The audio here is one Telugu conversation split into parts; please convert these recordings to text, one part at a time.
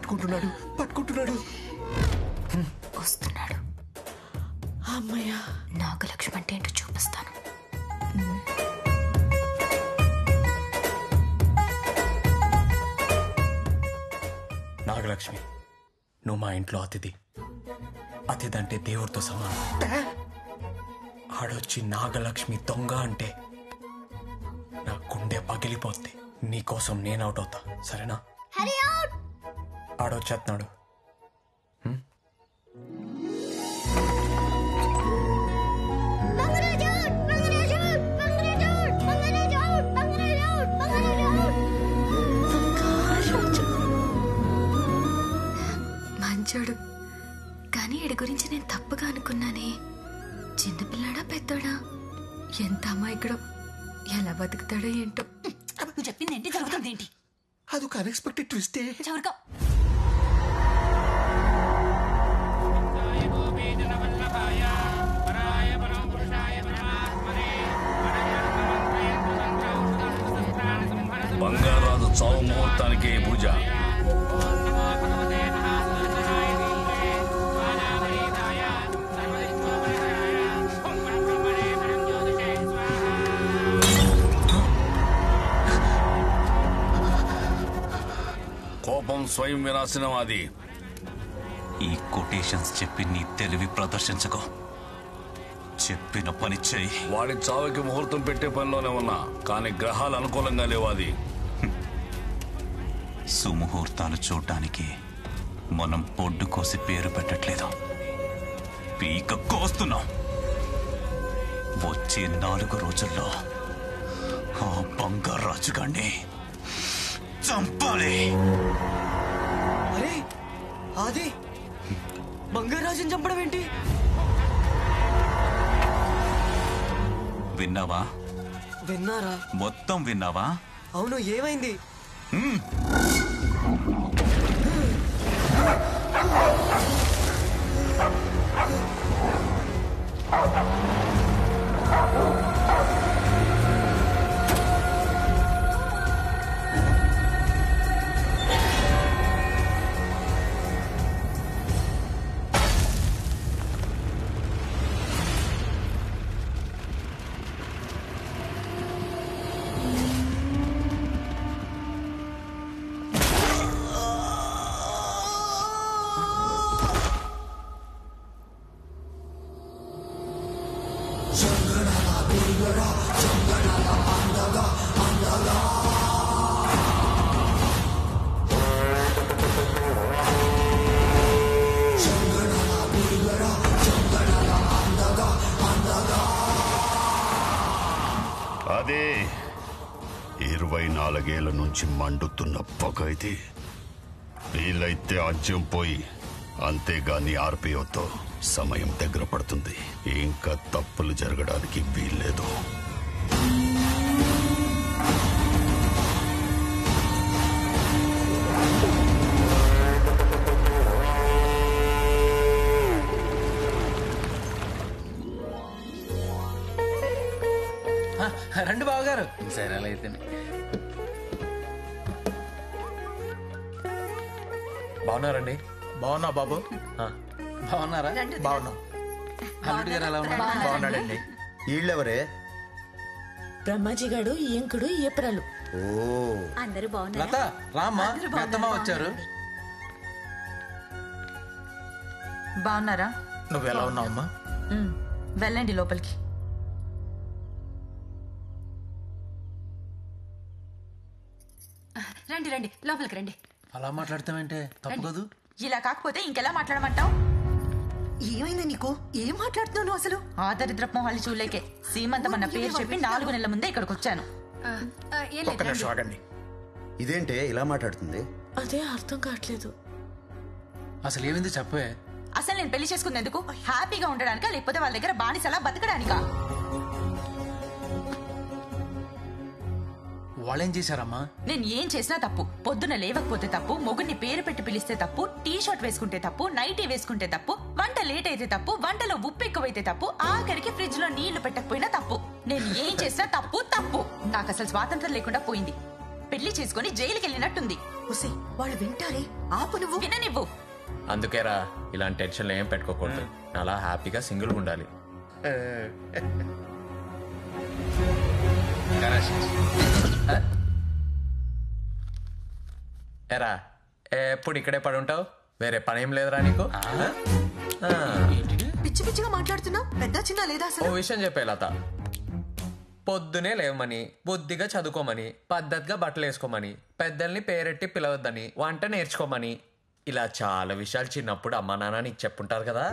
పట్టుకుంటున్నాడు పట్టుకుంటున్నాడు వస్తున్నాడు. అమ్మయ్యా, నాగలక్ష్మి అంటే ఏంటో చూపిస్తాను. నాగలక్ష్మి, నువ్వు మా ఇంట్లో అతిథి. అతిథి అంటే దేవుడితో సమానం. ఆడొచ్చి నాగలక్ష్మి దొంగ అంటే నా గుండె పగిలిపోద్ది. నీకోసం నేను అవుట్ అవుతా, సరేనా? ఆడొచ్చేస్తున్నాడు. మంచోడు, కానీ ఈడి గురించి నేను తప్పుగా అనుకున్నానే. చిన్నపిల్లాడా పెద్దోడా, ఎంత అమాయకుడో, ఎలా బతుకుతాడో ఏంటో. నువ్వు చెప్పింది ఏంటి, జరుగుతుంది ఏంటి? అదొక అన్ఎక్స్పెక్టెడ్ ట్విస్టే. చవరుకో. బంగారాజు చావు ముహూర్తానికి పూజ. కోపం స్వయం వినాశనం. అది ఈ కొటేషన్స్ చెప్పి నీ తెలివి ప్రదర్శించకు. చెప్పిన పని చెయ్యి. వాడి చావుకి ముహూర్తం పెట్టే పనిలోనే ఉన్నా, కానీ గ్రహాలు అనుకూలంగా లేవు. అది సుముహూర్తాలు చూడ్డానికి మనం పొడ్డు కోసి పేరు పెట్టట్లేదు, పీక కోస్తున్నాం. వచ్చే 4 రోజుల్లో ఆ బంగారాజు గాన్ని చంపాలి. అరే అది బంగారాజుని చంపడం ఏంటి? విన్నావా? విన్నారా? మొత్తం విన్నావా? అవును, ఏమైంది? అదే 24 ఏళ్ల నుంచి మండుతున్న పొగ. ఇది వీలైతే ఆజ్యం పోయి, అంతేగాని ఆర్పిఓతో సమయం దగ్గర పడుతుంది. ఇంకా తప్పులు జరగడానికి వీల్లేదు. రండి బావగారు. సరే అలా అయితే బాగున్నారండి? బాగున్నా బాబు. బాగున్నారా? బాగున్నా. అల్లుడి గారు ఎలా ఉన్నారు? బాగున్నాడండి. వీళ్ళెవరే? బ్రహ్మాజీ గారు, ఈయంకుడు, ఈయప్రాలు. ఓ, అందరూ బాగున్నారు. లత రామ్మా, పెద్దమ్మ వచ్చారు. బాగున్నారా? నువ్వు ఎలా ఉన్నావమ్మా? వెళ్ళండి లోపలికి. రండి రండి, లోపలికి రండి. అలా మాట్లాడతామంటే తప్పు కాదు. ఇలా కాకపోతే ఇంకెలా మాట్లాడమంటావు? ఏమైంది నీకు? ఏం మాట్లాడుతున్నావు అసలు? ఆ దరిద్రపు మొహాలు చూలేకే సీమంతం అన్న పేరు చెప్పి 4 నెలల ముందే ఇక్కడికి వచ్చాను. ఒక్క నిమిషం ఆగండి. ఇదేంటే ఇలా మాట్లాడుతుంది? అదే అర్థం కావట్లేదు. అసలు ఏమైంది చెప్పే. అసలు నేను పెళ్లి చేసుకుంది ఎందుకు? హ్యాపీగా ఉండడానికా, లేకపోతే వాళ్ళ దగ్గర బానిసలా బతకడానికా? వాళ్ళేం చేశారమ్మా? నేను ఏం చేసినా తప్పు. పొద్దున లేవకపోతే తప్పు, మొగుడిని పేరు పెట్టి పిలిస్తే తప్పు, టీ షర్ట్ వేసుకుంటే తప్పు, నైటీ వేసుకుంటే తప్పు, వంట లేట్ అయితే తప్పు, వంటలో ఉప్పు ఎక్కువైతే తప్పు, ఆఖరికి ఫ్రిడ్జ్ లో నీళ్లు పెట్టకపోయినా తప్పు. నేను ఏం చేసినా తప్పు తప్పు. నాకు అసలు స్వాతంత్రం లేకుండా పోయింది. పెళ్లి చేసుకుని జైలుకి వెళ్ళినట్టుంది. ఉసి వాళ్ళు వింటారే, ఆపు నువ్వు. విననివ్వు. అందుకేరా ఇలాంటి టెన్షన్లు ఏం పెట్టుకోకూడదు. అలా హ్యాపీగా సింగిల్గా ఉండాలి. ఎరా ఎప్పుడు ఇక్కడే పడి ఉంటావు? వేరే పని ఏం లేదురా నీకు? పిచ్చి పిచ్చిగా మాట్లాడుతున్నావు. పెద్ద చిన్న లేదా ఓ అసలు? విషయం చెప్పే లత, పొద్దునే లేవమని, బుద్ధిగా చదువుకోమని, పద్ధతిగా బట్టలు వేసుకోమని, పెద్దల్ని పేరెట్టి పిలవద్దని, వంట నేర్చుకోమని, ఇలా చాలా విషయాలు చిన్నప్పుడు అమ్మా నాన్న నీకు చెప్పుంటారు కదా.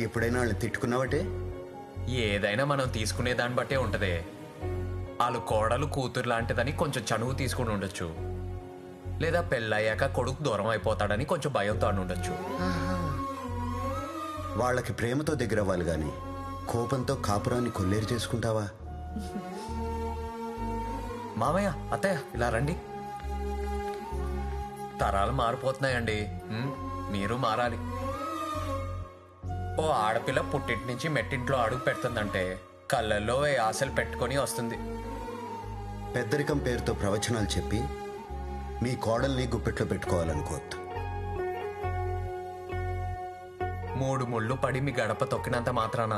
ఎప్పుడైనా వాళ్ళని తిట్టుకున్నావటే? ఏదైనా మనం తీసుకునే దాన్ని బట్టే ఉంటదే. వాళ్ళు కోడలు కూతురు లాంటిదని కొంచెం చనువు తీసుకుని ఉండొచ్చు, లేదా పెళ్ళయ్యాక కొడుకు దూరం అయిపోతాడని కొంచెం భయంతో అని ఉండొచ్చు. వాళ్ళకి ప్రేమతో దగ్గర అవ్వాలి గాని కోపంతో కాపురాన్ని కొల్లేరు చేసుకుంటావా? మామయ్య, అత్తయ్య, ఇలా రండి. తరాలు మారిపోతున్నాయండి. మీరు మారాలి. ఓ ఆడపిల్ల పుట్టింటి నుంచి మెట్టింట్లో అడుగు పెడుతుందంటే కళ్ళల్లో ఆశలు పెట్టుకొని వస్తుంది. పెద్దరికం పేరుతో ప్రవచనాలు చెప్పి మీ కోడల్ని గుప్పెట్లో పెట్టుకోవాలనుకోవద్దు. 3 ముళ్ళు పడి మీ గడప తొక్కినంత మాత్రాన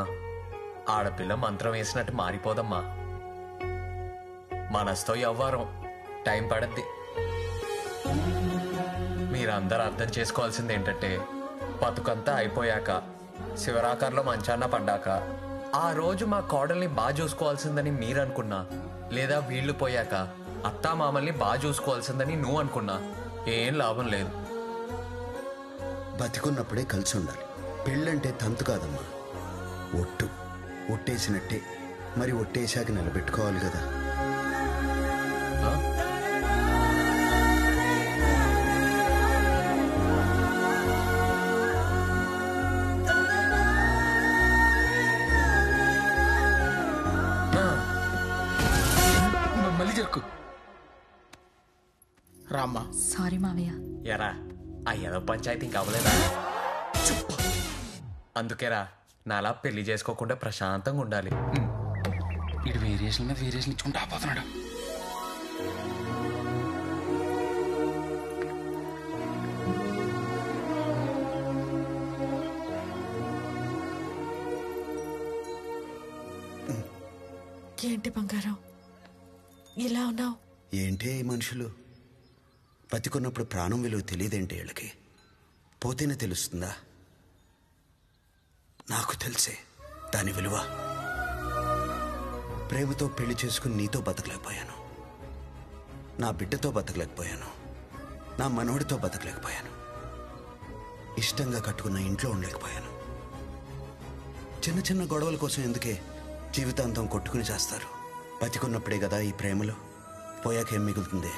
ఆడపిల్ల మంత్రం వేసినట్టు మారిపోదమ్మా. మనసుతో ఎవ్వరం టైం పడద్ది. మీరందరూ అర్థం చేసుకోవాల్సింది ఏంటంటే, బతుకంతా అయిపోయాక శివరాకారంలో మంచాన్న పడ్డాక ఆ రోజు మా కోడల్ని బాగా చూసుకోవాల్సిందని మీరనుకున్నా, లేదా వీళ్ళు పోయాక అత్తా మామల్ని బాగా చూసుకోవాల్సిందని నువ్వు అనుకున్నా ఏం లాభం లేదు. బతికున్నప్పుడే కలిసి ఉండాలి. పెళ్ళంటే తంతు కాదమ్మా, ఒట్టు. ఒట్టేసినట్టే, మరి ఒట్టేశాక నిలబెట్టుకోవాలి కదా. మళ్ళీ జరుకు రామ్మా. సారీ మావయ్య. ఎరా ఆ ఏదో పంచాయతీ ఇంకా అవ్వలేదా? అందుకేరా నాలా పెళ్లి చేసుకోకుండా ప్రశాంతంగా ఉండాలి. ఇటు వేరియేషన్ ఇచ్చుకుంటూ ఆపోతున్నాడు. ఏంటి బంగారం ఇలా ఉన్నావు? ఏంటే ఈ మనుషులు? బతికున్నప్పుడు ప్రాణం విలువ తెలియదేంటి వీళ్ళకి? పోతేనే తెలుస్తుందా? నాకు తెలిసే దాని విలువ. ప్రేమతో పెళ్లి చేసుకుని నీతో బతకలేకపోయాను, నా బిడ్డతో బతకలేకపోయాను, నా మనవడితో బతకలేకపోయాను, ఇష్టంగా కట్టుకున్న ఇంట్లో ఉండలేకపోయాను. చిన్న చిన్న గొడవల కోసం ఎందుకే జీవితాంతం కొట్టుకుని చేస్తారు? బతికున్నప్పుడే కదా ఈ ప్రేమలు. పోయాక ఏం మిగులుతుంది?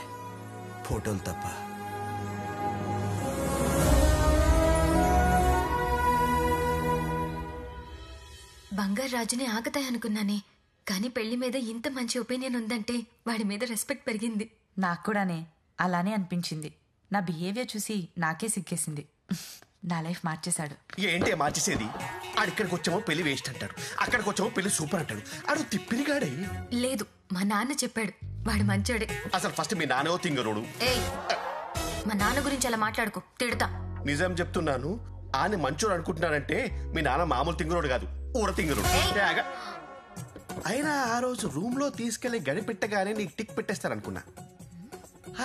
ఫోటోలు తప్ప. బంగారు రాజుని ఆగతాయనుకున్నానే, కానీ పెళ్లి మీద ఇంత మంచి ఒపీనియన్ ఉందంటే వాడి మీద రెస్పెక్ట్ పెరిగింది. నాకు కూడానే అలానే అనిపించింది. నా బిహేవియర్ చూసి నాకే సిగ్గేసింది. నా లైఫ్ మార్చేశాడు. ఏంటి మార్చేసేది? ఆడిక్కడికి వచ్చామో పెళ్లి వేస్ట్ అంటాడు, అక్కడికి వచ్చామో పెళ్లి సూపర్ అంటాడు. ఆడు తిప్పిరిగాడే. లేదు, మా నాన్న చెప్పాడు వాడు మంచోడే. అసలు ఫస్ట్ మీ నాన్నో తింగరోడు. ఏయ్, మా నాన్న గురించి అలా మాట్లాడుకో, తిడతా. నిజం చెప్తున్నాను, ఆని మంచోడు అనుకుంటున్నానంటే మీ నాన్న మామూలు తింగరోడు కాదు, ఊర తింగరోడు. అయినా ఆ రోజు రూమ్ లో తీసుకెళ్లి గడి పెట్టగానే నీకు టిక్ పెట్టేస్తారనుకున్నా.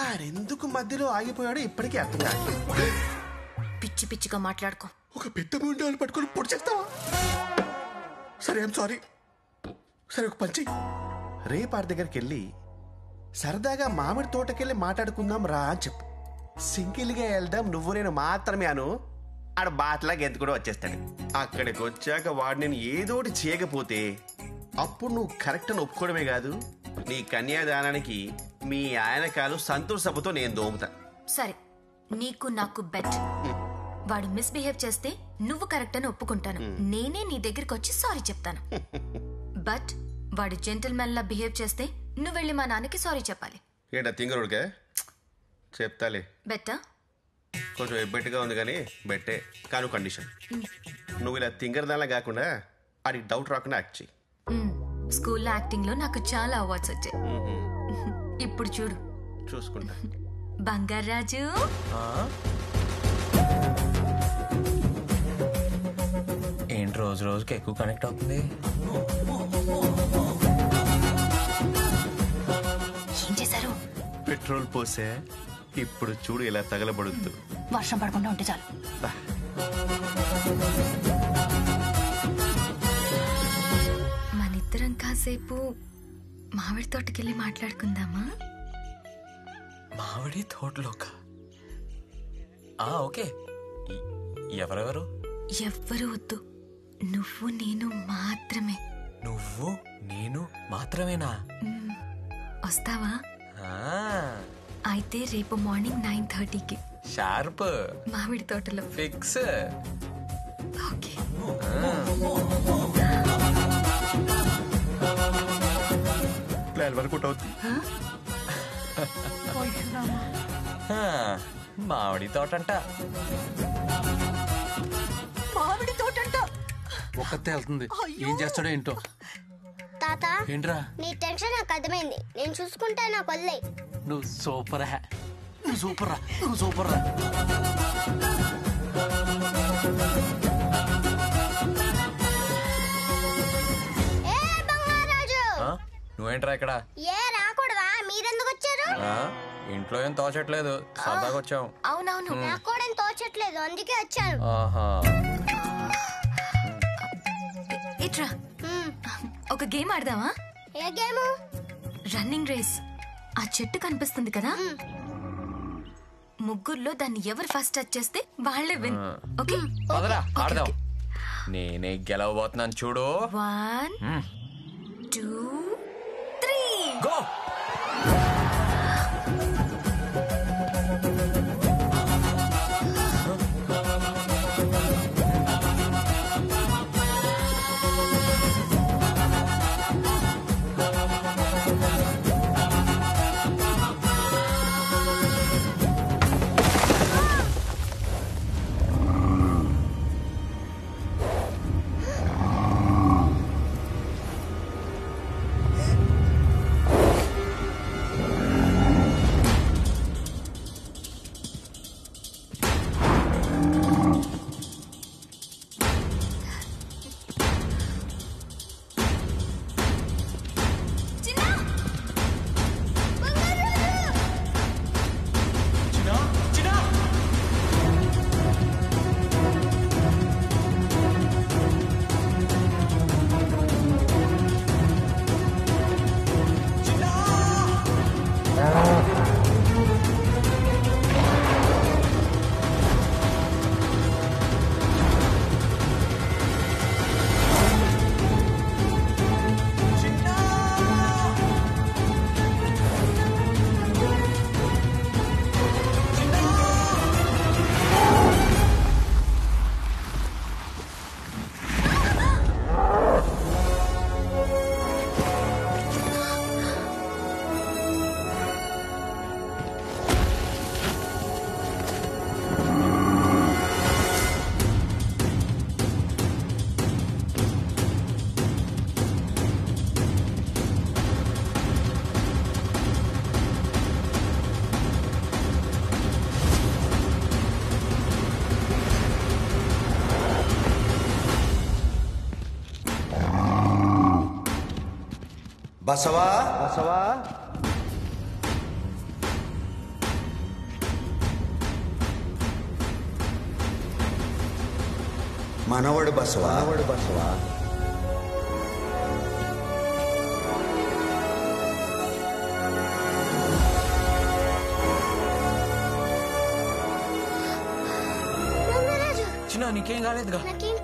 ఆడెందుకు మధ్యలో ఆగిపోయాడో ఇప్పటికీ అర్థం కాదు. పిచ్చి పిచ్చిగా మాట్లాడుకో. ఒక పెద్ద ముండాలు పట్టుకుని పొడి చేస్తావా? సరే, ఐమ్ సారీ. సరే, ఒక పంచి రేపు ఆడి దగ్గరికి వెళ్ళి సరదాగా మామిడి తోటకెళ్ళి మాట్లాడుకుందాం రా అని చెప్పు. సింగిల్గా వెళ్దాం, నువ్వు నేను మాత్రమే అను. ఆడ బాట్లాగా ఎంత కూడా వచ్చేస్తాడు. అక్కడికి వచ్చాక వాడు నేను ఏదోటి చేయకపోతే అప్పుడు నువ్వు కరెక్ట్ అని ఒప్పుకోవడమే కాదు, నీ కన్యాదానానికి మీ ఆయన కాలు సంతూర్ సభతో నేను దోముతా. సరే, నీకు నాకు బెట్. వాడు మిస్బిహేవ్ చేస్తే నువ్వు కరెక్ట్ అని ఒప్పుకుంటాను. నేనే నీ దగ్గరికి వచ్చి సారీ చెప్తాను. బట్ వాడు జెంటిల్మెన్ లా బిహేవ్ చేస్తే నువ్వు వెళ్ళి మా నాన్నకి సారీ చెప్పాలి. ఏంటా తింగరుడికే? చెప్తాలే. బెట్టా? కొంచెం ఎబ్బెట్టుగా ఉంది కానీ బెట్టే. కాను కండిషన్, నువ్వు ఇలా తింగరదానిలా కాకుండా అది డౌట్ రాకుండా యాక్ట్ చెయ్యి. స్కూల్లో యాక్టింగ్ లో నాకు చాలా అవార్డ్స్ వచ్చాయి. ఇప్పుడు చూడు. చూసుకుంటా. బంగారాజు, ఏంటి రోజు రోజుకి ఎక్కువ కనెక్ట్ అవుతుంది? ఏం చేశారు? పెట్రోల్ పోసే ఇప్పుడు చూడు ఇలా తగలబడుద్దు. వర్షం పడకుండా ఉంటే చాలు. మనిద్దరం కాసేపు మామిడి తోటకెళ్ళి మాట్లాడుకుందామా? మామిడి తోటలోక? ఓకే. ఎవరెవరు? ఎవ్వరూ వద్దు, నువ్వు నేను మాత్రమే. నువ్వు నేను మాత్రమేనా? వస్తావా? అయితే రేపు మార్నింగ్ 9:30కి షార్ప్. మామిడి తోటలో ఫిక్స్. ఓకే. ప్లాన్ వర్కౌట్ అవుతుంది. మామిడి తోటంట. మామిడి తోటంట. ఒక్కతే వెళ్తుంది. ఏం చేస్తాడో ఏంటో. తాత, ఏంట్రా? నీ టెన్షన్ నాకు అర్థమైంది. నేను చూసుకుంటా, నాకు వదిలేయ్. నువ్వు సూపర్ హే. నువ్వు సూపర్ రా. నువ్వు సూపర్ రా. నువ్వేంట్రా ఇక్కడ? ఏ రాకూడదా? మీరెందుకు వచ్చారు? ఇంట్లో ఏం తోచట్లేదు, సరదాగా వచ్చాం. అవునవును, నాకు కూడా ఏం తోచట్లేదు, అందుకే వచ్చాను. ఇట్రా, ఒక గేమ్ ఆడదామా? ఏ గేమ్? Running race. ఆ చెట్టు కనిపిస్తుంది కదా, ముగ్గురులో దాన్ని ఎవరు ఫస్ట్ టచ్ చేస్తే వాళ్ళే విన్. ఓకే, ఆడదాం. నేనే గెలవబోతున్నాను చూడు. 1 2 3 గో. బసవా, బసవా, మనవడు బసవా, మనవడు బసవా. చిన్న నీకేం కాలేదుగా? నాకేం